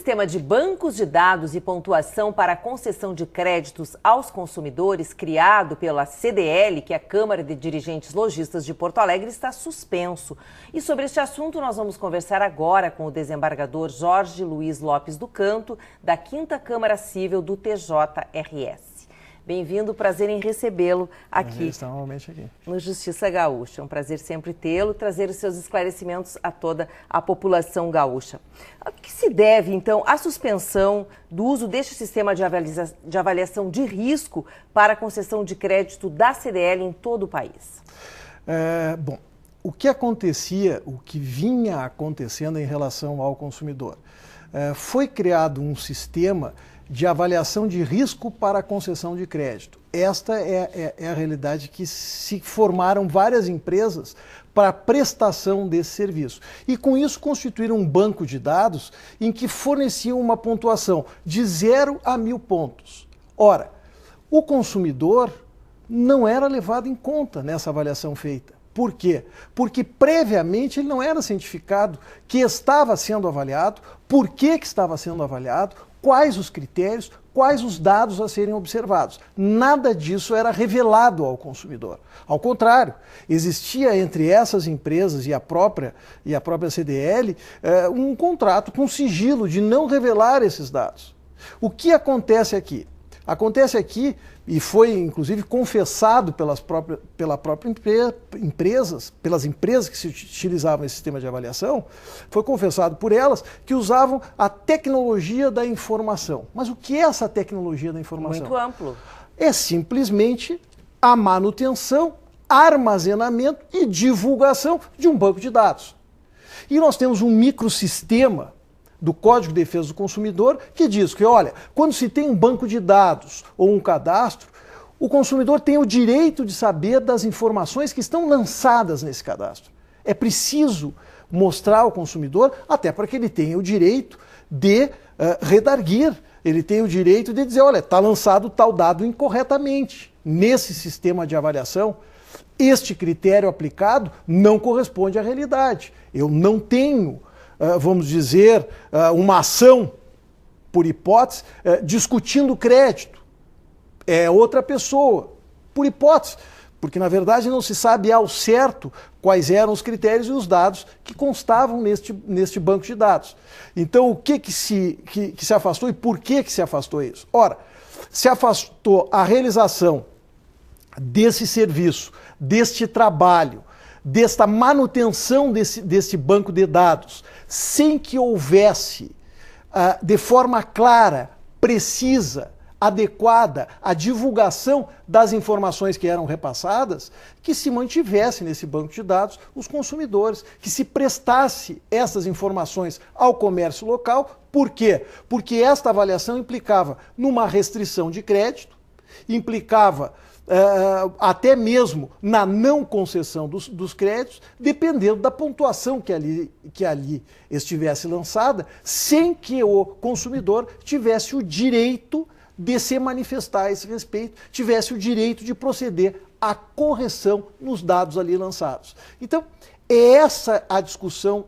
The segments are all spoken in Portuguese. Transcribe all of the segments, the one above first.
sistema de bancos de dados e pontuação para a concessão de créditos aos consumidores, criado pela CDL, que é a Câmara de Dirigentes Lojistas de Porto Alegre, está suspenso. E sobre este assunto nós vamos conversar agora com o desembargador Jorge Luiz Lopes do Canto, da 5ª Câmara Cível do TJRS. Bem-vindo, prazer em recebê-lo aqui no Justiça Gaúcha. É um prazer sempre tê-lo, trazer os seus esclarecimentos a toda a população gaúcha. A que se deve, então, a suspensão do uso deste sistema de avaliação de risco para a concessão de crédito da CDL em todo o país? Bom, o que acontecia, o que vinha acontecendo em relação ao consumidor? Foi criado um sistema de avaliação de risco para a concessão de crédito. Esta é a realidade que se formaram várias empresas para a prestação desse serviço. E com isso constituíram um banco de dados em que forneciam uma pontuação de 0 a 1000 pontos. Ora, o consumidor não era levado em conta nessa avaliação feita. Por quê? Porque previamente ele não era cientificado que estava sendo avaliado, por que estava sendo avaliado, quais os critérios, quais os dados a serem observados. Nada disso era revelado ao consumidor. Ao contrário, existia entre essas empresas e a própria CDL um contrato com sigilo de não revelar esses dados. O que acontece aqui? Acontece aqui, e foi inclusive confessado pelas empresas que se utilizavam esse sistema de avaliação, foi confessado por elas que usavam a tecnologia da informação. Mas o que é essa tecnologia da informação? Muito amplo. É simplesmente a manutenção, armazenamento e divulgação de um banco de dados. E nós temos um microsistema do Código de Defesa do Consumidor, que diz que, olha, quando se tem um banco de dados ou um cadastro, o consumidor tem o direito de saber das informações que estão lançadas nesse cadastro. É preciso mostrar ao consumidor, até para que ele tenha o direito de redarguir, ele tem o direito de dizer, olha, está lançado tal dado incorretamente. Nesse sistema de avaliação, este critério aplicado não corresponde à realidade. Eu não tenho vamos dizer, uma ação, por hipótese, discutindo crédito. É outra pessoa, por hipótese, porque na verdade não se sabe ao certo quais eram os critérios e os dados que constavam neste banco de dados. Então o que se afastou e por que se afastou isso? Ora, se afastou a realização desse serviço, deste trabalho, desta manutenção desse banco de dados, sem que houvesse, de forma clara, precisa, adequada, a divulgação das informações que eram repassadas, que se mantivesse nesse banco de dados os consumidores, que se prestasse essas informações ao comércio local. Por quê? Porque esta avaliação implicava numa restrição de crédito, implicava até mesmo na não concessão dos créditos, dependendo da pontuação que ali estivesse lançada, sem que o consumidor tivesse o direito de se manifestar a esse respeito, tivesse o direito de proceder à correção nos dados ali lançados. Então, é essa a discussão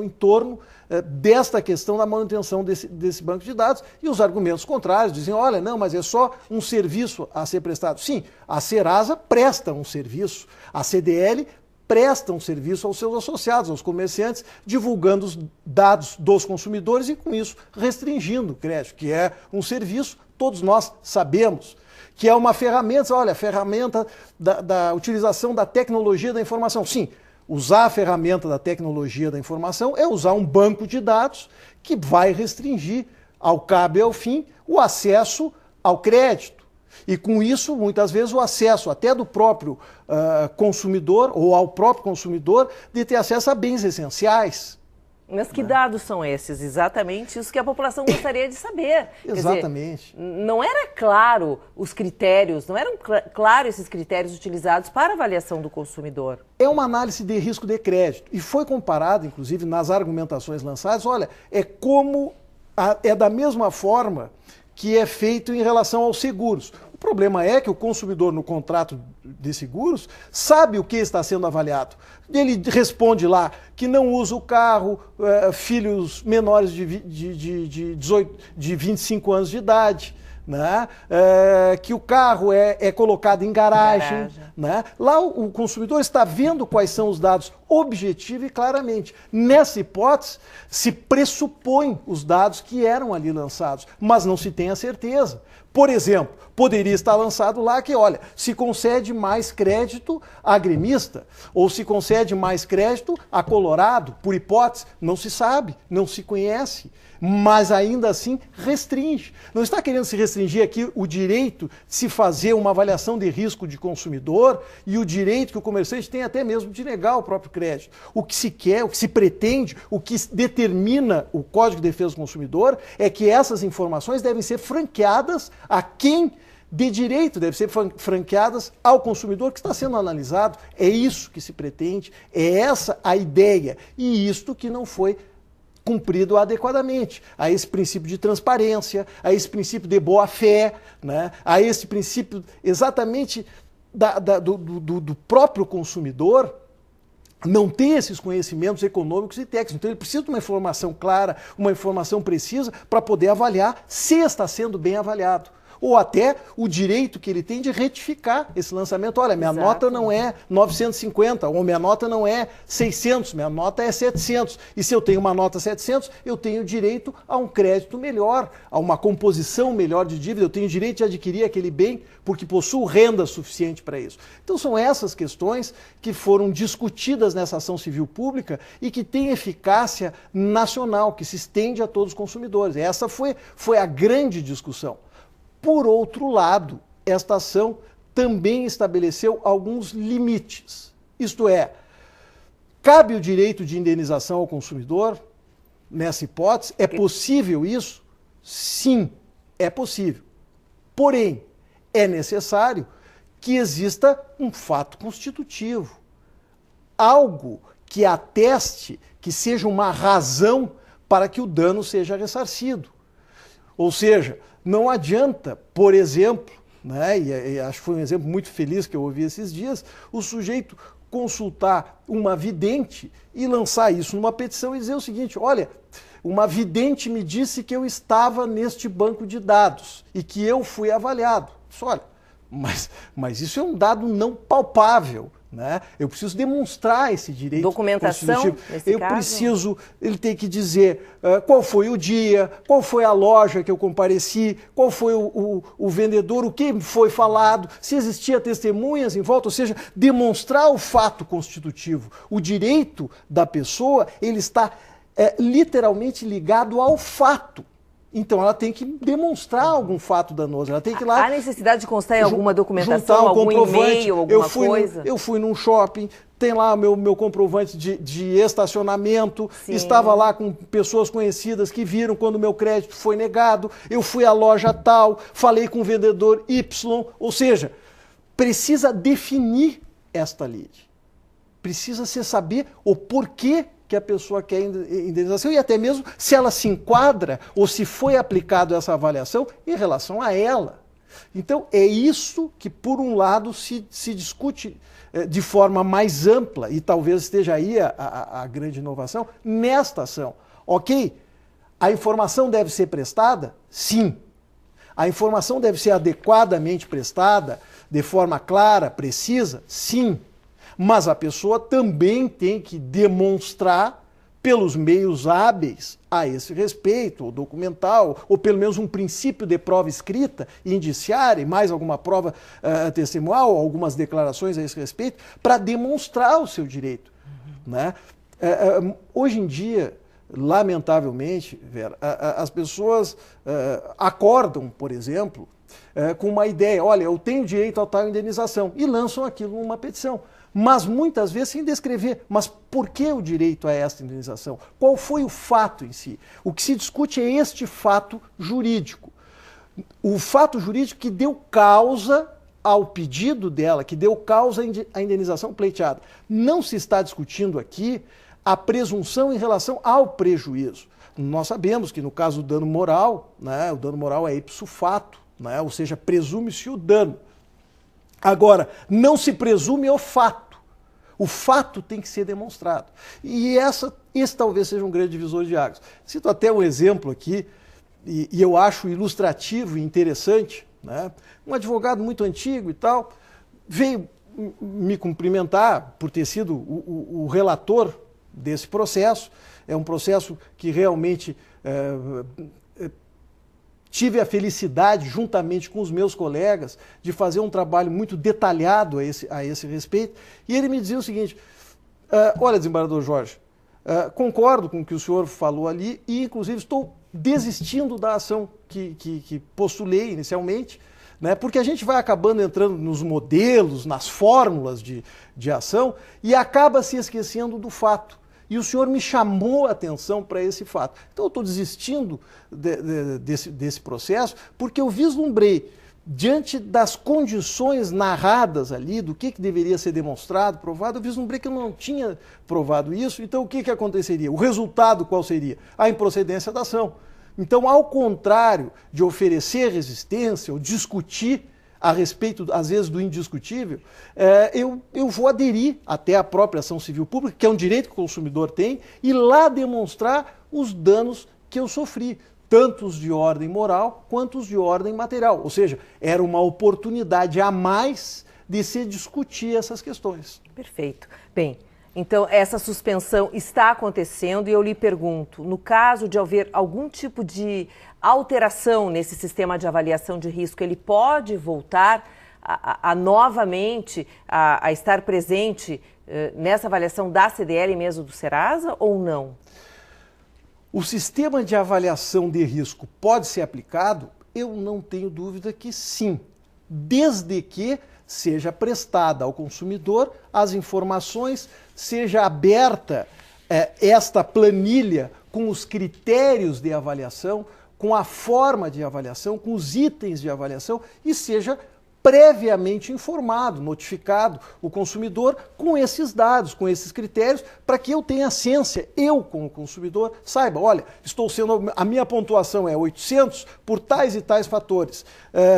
em torno desta questão da manutenção desse banco de dados, e os argumentos contrários dizem, olha, não, mas é só um serviço a ser prestado. Sim, a Serasa presta um serviço, a CDL presta um serviço aos seus associados, aos comerciantes, divulgando os dados dos consumidores e com isso restringindo o crédito, que é um serviço, todos nós sabemos, que é uma ferramenta, olha, a ferramenta da utilização da tecnologia da informação. Sim, usar a ferramenta da tecnologia da informação é usar um banco de dados que vai restringir, ao cabo e ao fim, o acesso ao crédito. E com isso, muitas vezes, o acesso até do próprio consumidor ou ao próprio consumidor de ter acesso a bens essenciais. Mas que dados são esses? Exatamente isso que a população gostaria de saber. Exatamente. Quer dizer, não era claro os critérios, não eram claros esses critérios utilizados para avaliação do consumidor. É uma análise de risco de crédito e foi comparado, inclusive, nas argumentações lançadas, olha, é da mesma forma que é feito em relação aos seguros. O problema é que o consumidor, no contrato de seguros, sabe o que está sendo avaliado. Ele responde lá que não usa o carro, filhos menores de 25 anos de idade, né? Que o carro é colocado em garagem. Né? Lá o consumidor está vendo quais são os dados objetivo e claramente. Nessa hipótese, se pressupõe os dados que eram ali lançados, mas não se tem a certeza. Por exemplo, poderia estar lançado lá que, olha, se concede mais crédito a gremista, ou se concede mais crédito a Colorado, por hipótese, não se sabe, não se conhece, mas ainda assim restringe. Não está querendo se restringir aqui o direito de se fazer uma avaliação de risco de consumidor e o direito que o comerciante tem até mesmo de negar o próprio crédito. O que se quer, o que se pretende, o que determina o Código de Defesa do Consumidor é que essas informações devem ser franqueadas a quem de direito, devem ser franqueadas ao consumidor que está sendo analisado. É isso que se pretende, é essa a ideia. E isto que não foi cumprido adequadamente, a esse princípio de transparência, a esse princípio de boa-fé, né? A esse princípio exatamente do próprio consumidor não ter esses conhecimentos econômicos e técnicos. Então ele precisa de uma informação clara, uma informação precisa para poder avaliar se está sendo bem avaliado. Ou até o direito que ele tem de retificar esse lançamento. Olha, minha nota não é 950, ou minha nota não é 600, minha nota é 700. E se eu tenho uma nota 700, eu tenho direito a um crédito melhor, a uma composição melhor de dívida, eu tenho direito de adquirir aquele bem porque possuo renda suficiente para isso. Então são essas questões que foram discutidas nessa ação civil pública e que têm eficácia nacional, que se estende a todos os consumidores. Essa foi a grande discussão. Por outro lado, esta ação também estabeleceu alguns limites. Isto é, cabe o direito de indenização ao consumidor nessa hipótese? É possível isso? Sim, é possível. Porém, é necessário que exista um fato constitutivo. Algo que ateste, que seja uma razão para que o dano seja ressarcido. Ou seja, não adianta, por exemplo, né, e acho que foi um exemplo muito feliz que eu ouvi esses dias, o sujeito consultar uma vidente e lançar isso numa petição e dizer o seguinte: olha, uma vidente me disse que eu estava neste banco de dados e que eu fui avaliado. Olha, mas isso é um dado não palpável. Né? Eu preciso demonstrar esse direito. Documentação, nesse caso? Preciso, ele tem que dizer qual foi o dia, qual foi a loja que eu compareci, qual foi o vendedor, o que foi falado, se existia testemunhas em volta, ou seja, demonstrar o fato constitutivo. O direito da pessoa, ele está literalmente ligado ao fato. Então ela tem que demonstrar algum fato danoso, ela tem que ir lá... Há necessidade de constar em alguma documentação, algum e-mail, alguma coisa? Eu fui num shopping, tem lá meu comprovante de estacionamento, Sim. Estava lá com pessoas conhecidas que viram quando o meu crédito foi negado, eu fui à loja tal, falei com o vendedor Y, ou seja, precisa definir esta lide. Precisa se saber o porquê que a pessoa quer indenização e até mesmo se ela se enquadra ou se foi aplicado essa avaliação em relação a ela. Então é isso que, por um lado, se discute de forma mais ampla e talvez esteja aí a grande inovação nesta ação. Ok, a informação deve ser prestada? Sim. A informação deve ser adequadamente prestada, de forma clara, precisa? Sim. Mas a pessoa também tem que demonstrar, pelos meios hábeis a esse respeito, ou documental, ou pelo menos um princípio de prova escrita, indiciária, e mais alguma prova testemunhal, algumas declarações a esse respeito, para demonstrar o seu direito. Né? Hoje em dia, lamentavelmente, Vera, as pessoas acordam, por exemplo, com uma ideia: olha, eu tenho direito a tal indenização, e lançam aquilo numa petição. Mas muitas vezes sem descrever, mas por que o direito a esta indenização? Qual foi o fato em si? O que se discute é este fato jurídico. O fato jurídico que deu causa ao pedido dela, que deu causa à indenização pleiteada. Não se está discutindo aqui a presunção em relação ao prejuízo. Nós sabemos que no caso do dano moral, né, o dano moral é ipso fato, né, ou seja, presume-se o dano. Agora, não se presume o fato. O fato tem que ser demonstrado. E esse talvez seja um grande divisor de águas. Cito até um exemplo aqui, e eu acho ilustrativo e interessante, né? Um advogado muito antigo e tal, veio me cumprimentar por ter sido o relator desse processo. É um processo que realmente tive a felicidade, juntamente com os meus colegas, de fazer um trabalho muito detalhado a esse respeito. E ele me dizia o seguinte: olha, desembargador Jorge, concordo com o que o senhor falou ali e, inclusive, estou desistindo da ação que postulei inicialmente, né, porque a gente vai acabando entrando nos modelos, nas fórmulas de ação e acaba se esquecendo do fato. E o senhor me chamou a atenção para esse fato. Então eu estou desistindo desse processo porque eu vislumbrei, diante das condições narradas ali, do que deveria ser demonstrado, provado, eu vislumbrei que eu não tinha provado isso. Então o que aconteceria? O resultado qual seria? A improcedência da ação. Então, ao contrário de oferecer resistência ou discutir a respeito, às vezes, do indiscutível, eu vou aderir até a própria ação civil pública, que é um direito que o consumidor tem, e lá demonstrar os danos que eu sofri, tanto os de ordem moral quanto os de ordem material. Ou seja, era uma oportunidade a mais de se discutir essas questões. Perfeito. Bem, então essa suspensão está acontecendo e eu lhe pergunto, no caso de haver algum tipo de alteração nesse sistema de avaliação de risco, ele pode voltar novamente a estar presente nessa avaliação da CDL mesmo do Serasa ou não? O sistema de avaliação de risco pode ser aplicado? Eu não tenho dúvida que sim, desde que seja prestada ao consumidor as informações, seja aberta esta planilha com os critérios de avaliação, com a forma de avaliação, com os itens de avaliação e seja previamente informado, notificado o consumidor com esses dados, com esses critérios, para que eu tenha ciência, eu como consumidor, saiba, olha, a minha pontuação é 800 por tais e tais fatores,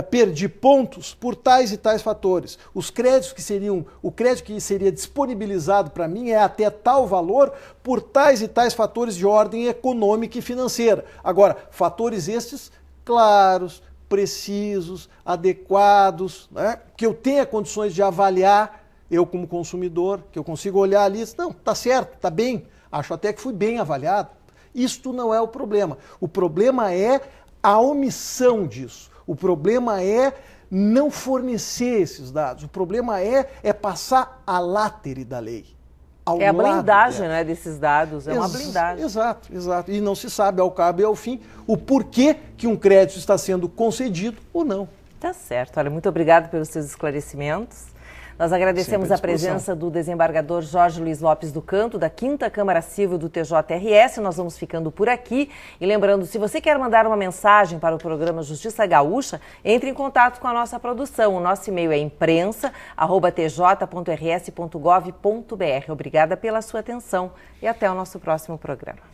perdi pontos por tais e tais fatores, o crédito que seria disponibilizado para mim é até tal valor por tais e tais fatores de ordem econômica e financeira. Agora, fatores estes claros, precisos, adequados, né? Que eu tenha condições de avaliar, eu como consumidor, que eu consigo olhar ali e dizer, não, está certo, está bem, acho até que fui bem avaliado. Isto não é o problema. O problema é a omissão disso. O problema é não fornecer esses dados. O problema é passar a látere da lei. É a blindagem, né, desses dados, é uma blindagem. Exato, exato. E não se sabe ao cabo e ao fim o porquê que um crédito está sendo concedido ou não. Tá certo. Olha, muito obrigado pelos seus esclarecimentos. Nós agradecemos a presença do desembargador Jorge Luiz Lopes do Canto, da 5ª Câmara Civil do TJRS. Nós vamos ficando por aqui. E lembrando, se você quer mandar uma mensagem para o programa Justiça Gaúcha, entre em contato com a nossa produção. O nosso e-mail é imprensa@tj.rs.gov.br. Obrigada pela sua atenção e até o nosso próximo programa.